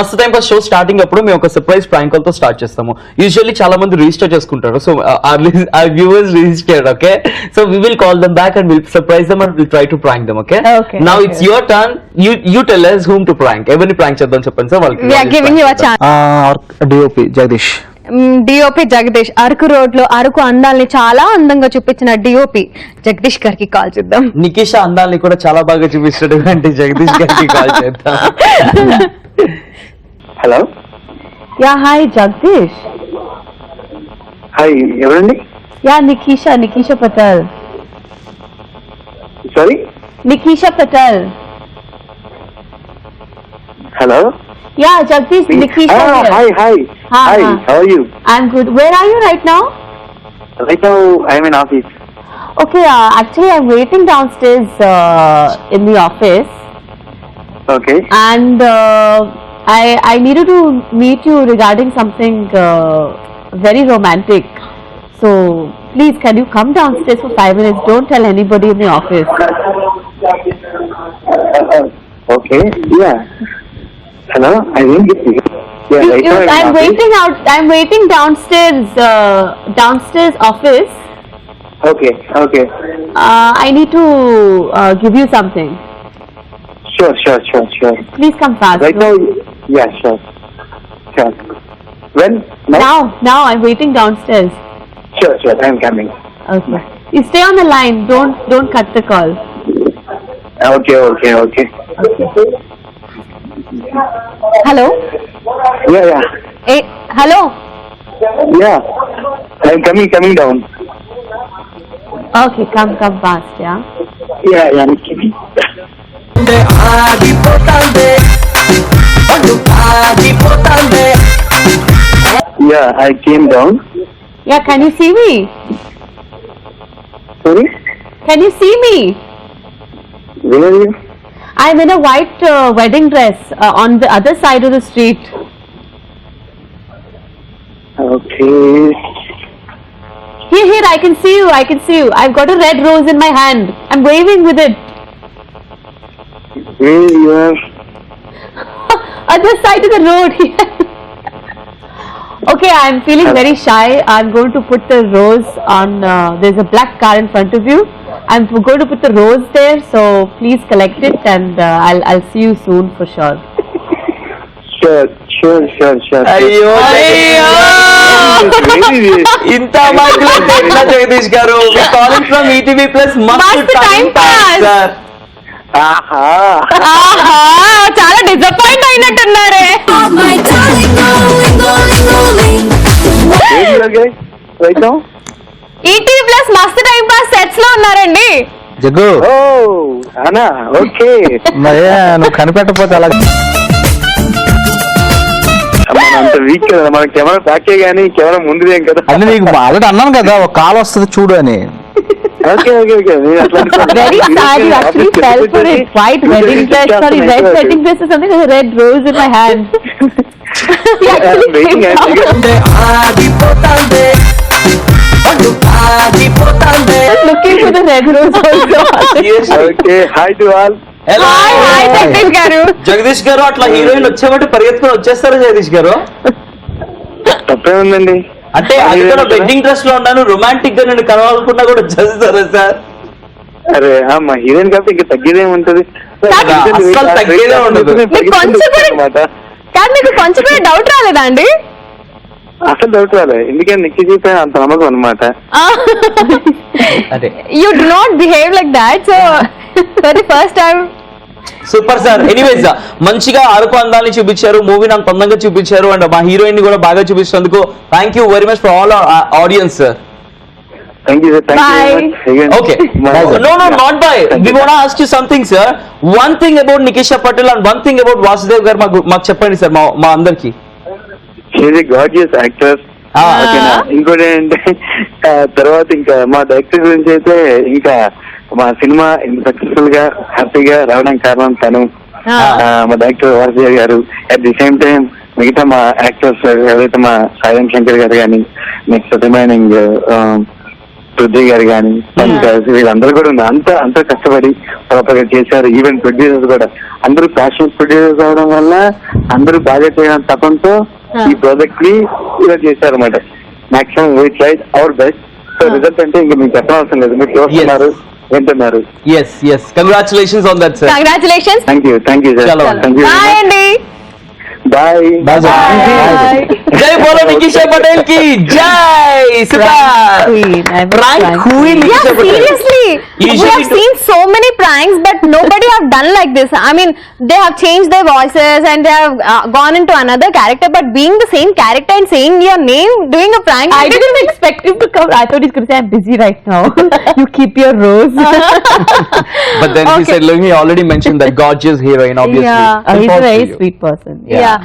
మస్త్ time pass show starting అప్పుడు మేము ఒక సర్ప్రైజ్ ప్రాంక్ కాల్ తో స్టార్ట్ చేస్తాము. యూజువల్లీ చాలా మంది రిజిస్టర్ చేసుకుంటారు. So our viewers registered, okay? So we will call them back and we'll surprise them and we'll try to prank them, okay? Okay, Now okay. it's your turn. You tell us whom to prank. ఎవరిని prank చేద్దాం చెప్పండి sir. We are giving you a chance. DOP Jagadish. DOP Jagadish Araku road లో అరకు అందాల్ని చాలా అందంగా చూపించిన DOP Jagadish గారికి call చేద్దాం. నికిషా అందాల్ని కూడా చాలా బాగా చూపిస్తున్నటువంటి జగదీష్ గారికి కాల్ చేద్దాం. Hello. Ya hi Jagadish. Hi, ఎవరండి? Ya Nikisha Patel. Sorry, Nikisha Patel. Hello. Ya Jagadish, Nikisha. Hi hi hi, how are you? I'm good. Where are you right now? Right now I am in office. Okay, actually I'm waiting downstairs in the office. Okay. And I needed to meet you regarding something very romantic. So please, can you come downstairs for 5 minutes? Don't tell anybody in the office. Okay, yeah. Hello, I don't get you. Yeah, right now I'm waiting downstairs office. Okay okay. I need to give you something. Sure. Please come fast. Right now, yeah, sure. When? Now I'm waiting downstairs. Sure, I'm coming. Okay. You stay on the line. Don't cut the call. Okay. Hello. Yeah. Hey, hello. Yeah. I'm coming down. Okay, come fast, yeah. Yeah, I'm coming. Yeah, I came down. Yeah, can you see me? Sorry? Can you see me? Where are you? I'm in a white wedding dress on the other side of the street. Okay. Here, I can see you. I've got a red rose in my hand. I'm waving with it. Where you are? Other side of the road. Okay, I'm feeling very shy. I'm going to put the rose on, there's a black car in front of you. I'm going to put the rose there, so please collect it and I'll see you soon for sure. Sure. అయ్యో ఇంత ఎట్లా జగదీష్ గారు? Calling from ETV plus Mast time pass sir. ఆహా, చాలా disappoint అయినట్టున్నారే. Right now ETV plus Mast time pass sets లో ఉన్నారండి. Jug, ఓ అనా, ఓకే. మరి నువ్వు కనిపెట్టకపోతే అలా. అంత వీక్ కదా, మన కెమెరా బ్యాకే గానీ కెమెరా ముందుదేం కదా. అంటే నీకు ఆల్రెడీ అన్నాను కదా ఒక కాల్ వస్తుంది చూడు అని. Okay. Very sad, you actually fell for it. White wedding dress, sorry, red wedding dress is something with a red rose in my hand. You actually came down. Looking for the red rose also. Okay, hi to all. Hi, Jagadish గారు. జగదీష్ గారు అట్లా heroine వచ్చేవాటి పరిగెత్తుకుని వచ్చేస్తారా జగదీష్ గారు? తప్పే ఉందండి. అంటే అది కూడా వెడ్డింగ్ డ్రెస్ లో ఉన్నాను, రొమాంటిక్ గా నేను కలవాలనుకున్నా కూడా వచ్చేస్తారా సార్? అరే మా హీరోయిన్ కాబట్టి ఇంకా తగ్గేదేముంటది? అస్సలు తగ్గేదే ఉండదు. కానీ మీకు కొంచెం కూడా డౌట్ రాలేదా అండి? అసలు డౌట్ రాలే, ఎందుకంటే నిక్కి చూపే అంత నమ్మకం అనమాట. అదే You do not behave like that, so for the first time. Super sir. Anyways మంచిగా అరకు అందాన్ని చూపించారు, మూవీని అంత అందంగా చూపించారు అండ్ మా హీరోయిన్ ని కూడా బాగా చూపించినందుకు thank you very much for all audiences sir. Thank you, sir. Thank you. Okay. No, not bye. We want to ask you something, sir. One thing about Nikisha Patel and one thing about Vasudev garu మాకు చెప్పండి sir మా అందరికి. She is a gorgeous actor. ఓకేనా. ఇంకోటి ఏంటంటే తర్వాత ఇంకా మా డైరెక్టర్ గురించి అయితే ఇంకా మా సినిమా ఇంత సక్సెస్ఫుల్ గా హ్యాపీగా రావడానికి కారణం తను, మా డైరెక్టర్ వాసుదేవ్ గారు. అట్ ది సేమ్ టైం మిగతా మా యాక్టర్స్ ఎవరైతే మా సాయిరామ్ శంకర్ గారు కానీ, నెక్స్ట్ రిమైనింగ్ పృథ్వీ గారు కానీ వీళ్ళందరూ కూడా ఉన్నారు. అంత కష్టపడి ప్రాపర్ గా చేశారు. ఈవెన్ ప్రొడ్యూసర్స్ కూడా అందరూ ప్యాషన్ ప్రొడ్యూసర్స్ అవడం వల్ల అందరూ బాగా చేయడం తపంతో ఈ ప్రాజెక్ట్ ని ఇలా చేశారు అనమాట. Maximum we tried our best. So result అంటే ఇంకా మీకు చెప్పనవసరం లేదు, మీరు చూస్తున్నారు, వింటున్నారు. yes congratulations on that sir. Congratulations. Thank you sir, చలో. థ్యాంక్ యూ, బాయ్ అండి. బాయ్. జై బోలో నికిషా పటేల్ కి జై. Super Queen. I'm Prank prank queen queen. Nikisha Yeah, Patel. seriously. We Usually have seen so many pranks, but nobody have done like this. I mean, they have changed their voices and they have gone into another character, but being the same character and saying your name, doing a prank. I didn't expect him to come. I thought he's going to say, I'm busy right now. You keep your rose. But then he Okay. said, look, he already mentioned that gorgeous heroine, obviously. Yeah. He's a False very to you. sweet person. Yeah.